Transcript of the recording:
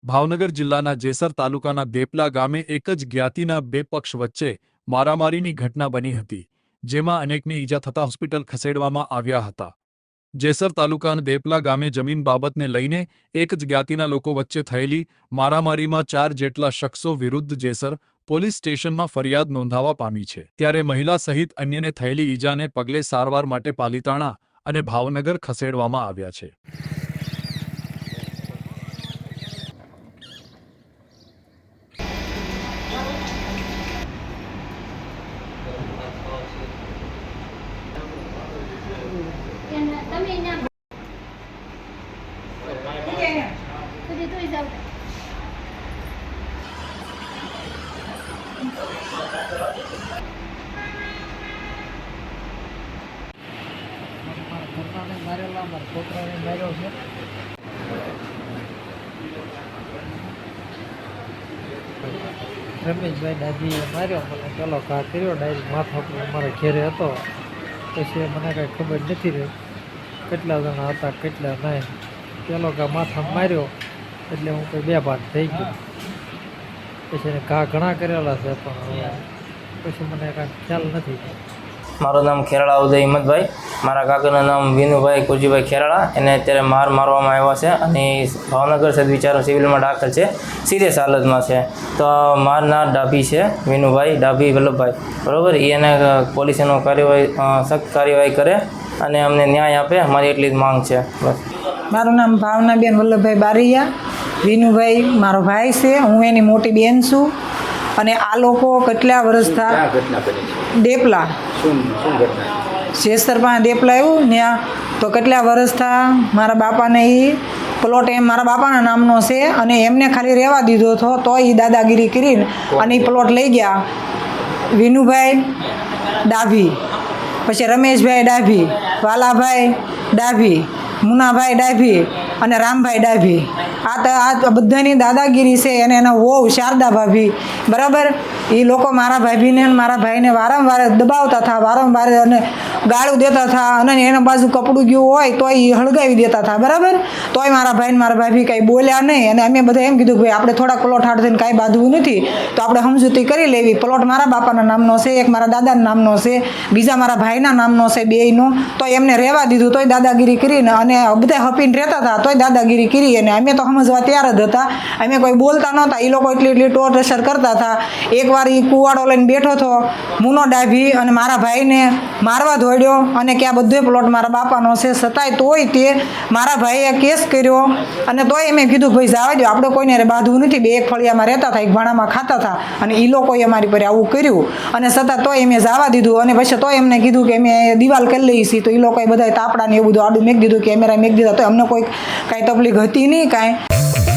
ભાવનગર જિલ્લાના જેસર તાલુકાના દેપલા ગામે એક જ જ્ઞાતિના બે પક્ષ વચ્ચે મારામારીની ઘટના બની હતી, જેમાં અનેકને ઈજા થતા હોસ્પિટલ ખસેડવામાં આવ્યા હતા। જેસર તાલુકાના દેપલા ગામે જમીન બાબતને લઈને એક જ જ્ઞાતિના લોકો વચ્ચે થયેલી મારામારીમાં 4 જેટલા શખ્સો વિરુદ્ધ જેસર પોલીસ સ્ટેશનમાં ફરિયાદ નોંધાવા પામી છે। ત્યારે મહિલા સહિત અન્યને થયેલી ઈજાને પગલે સારવાર માટે પાલિતાણા અને ભાવનગર ખસેડવામાં આવ્યા છે। રમેશભાઈ દાદીએ માર્યો, મને પેલો ઘા કર્યો ડાયરેક્ટ માથા પર અમારા ઘેરે હતો। પછી મને કાંઈ ખબર નથી રહી કેટલા જણા હતા કેટલા નહીં। પેલો ઘા માથામાં માર્યો એટલે હું કંઈ બે ભાગ થઈ ગયો। પછી એને ઘા ઘણા કરેલા છે પણ હવે પછી મને કાંઈ ખ્યાલ નથી। મારું નામ ખેરાળા ઉદય હિંમતભાઈ, મારા કાકાનું નામ વિનુભાઈ કુરજીભાઈ ખેરાળા। એને અત્યારે મારવામાં આવ્યા છે અને ભાવનગર સદવિચારો સિવિલમાં દાખલ છે, સિરિયસ હાલતમાં છે। તો મારનાર ડાભી છે, વિનુભાઈ ડાભી વલ્લભભાઈ, બરાબર। એને પોલીસ એનો સખ્ત કાર્યવાહી કરે અને અમને ન્યાય આપે, અમારી એટલી જ માંગ છે, બસ। મારું નામ ભાવનાબેન વલ્લભભાઈ બારૈયા। વિનુભાઈ મારો ભાઈ છે, હું એની મોટી બેન છું। અને આ લોકો કેટલા વર્ષથી દેપલા જેસર પાસે દેપલા આવ્યું ત્યાં તો કેટલા વર્ષથી મારા બાપાને એ પ્લોટ એમ મારા બાપાના નામનો છે અને એમને ખાલી રહેવા દીધો હતો, તો એ દાદાગીરી કરીને અને એ પ્લોટ લઈ ગયા। વિનુભાઈ ડાભી, પછી રમેશભાઈ ડાભી, વાલાભાઈ ડાભી, મુનાભાઈ ડાભી અને રામભાઈ ડાભી, આ બધાની દાદાગીરી છે। અને એના વહુ શારદા ભાભી, બરાબર। એ લોકો મારા ભાભીને અને મારા ભાઈને વારંવાર દબાવતા હતા, વારંવાર અને ગાળું દેતા હતા અને એના બાજુ કપડું ગયું હોય તો એ હળગાવી દેતા હતા, બરાબર। તોય મારા ભાઈને મારા ભાભી કાંઈ બોલ્યા નહીં અને અમે બધા એમ કીધું કે ભાઈ આપણે થોડાક પ્લોટ હાડ થઈને કાંઈ બાંધવું નથી તો આપણે સમજૂતી કરી લેવી। પ્લોટ મારા બાપાના નામનો છે, એક મારા દાદાના નામનો છે, બીજા મારા ભાઈના નામનો છે, બેયનો। તો એમને રહેવા દીધું તોય દાદાગીરી કરીને અને બધા હપીને રહેતા હતા તોય દાદાગીરી કરી અને અમે તો સમજવા તૈયાર જ હતા, અમે કોઈ બોલતા નહોતા। એ લોકો એટલી ટોર્ચર કરતા હતા। એકવાર એ કુવાડો લઈને બેઠો હતો મુનો ડાભી અને મારા ભાઈને મારવા દોડ્યો અને કે આ બધો પ્લોટ મારા બાપાનો છે, છતાંય તોય તે મારા ભાઈએ કેસ કર્યો અને તોય એમ કીધું ભાઈ જવા દો, આપણે કોઈને બાંધવું નથી। બે એક ફળિયામાં રહેતા હતા, એક ભાણામાં ખાતા હતા અને એ લોકોએ અમારી પર આવું કર્યું અને છતાં તોય એમ જવા દીધું અને પછી તોય એમને કીધું કે અમે દિવાલ કરી લઈએ છીએ। તો એ લોકોએ બધા તાપડા ને એવું બધું આડું મેક દીધું, કેમેરા મેક દીધા, તો અમને કોઈ કાંઈ તકલીફ હતી નહીં કાંઈ।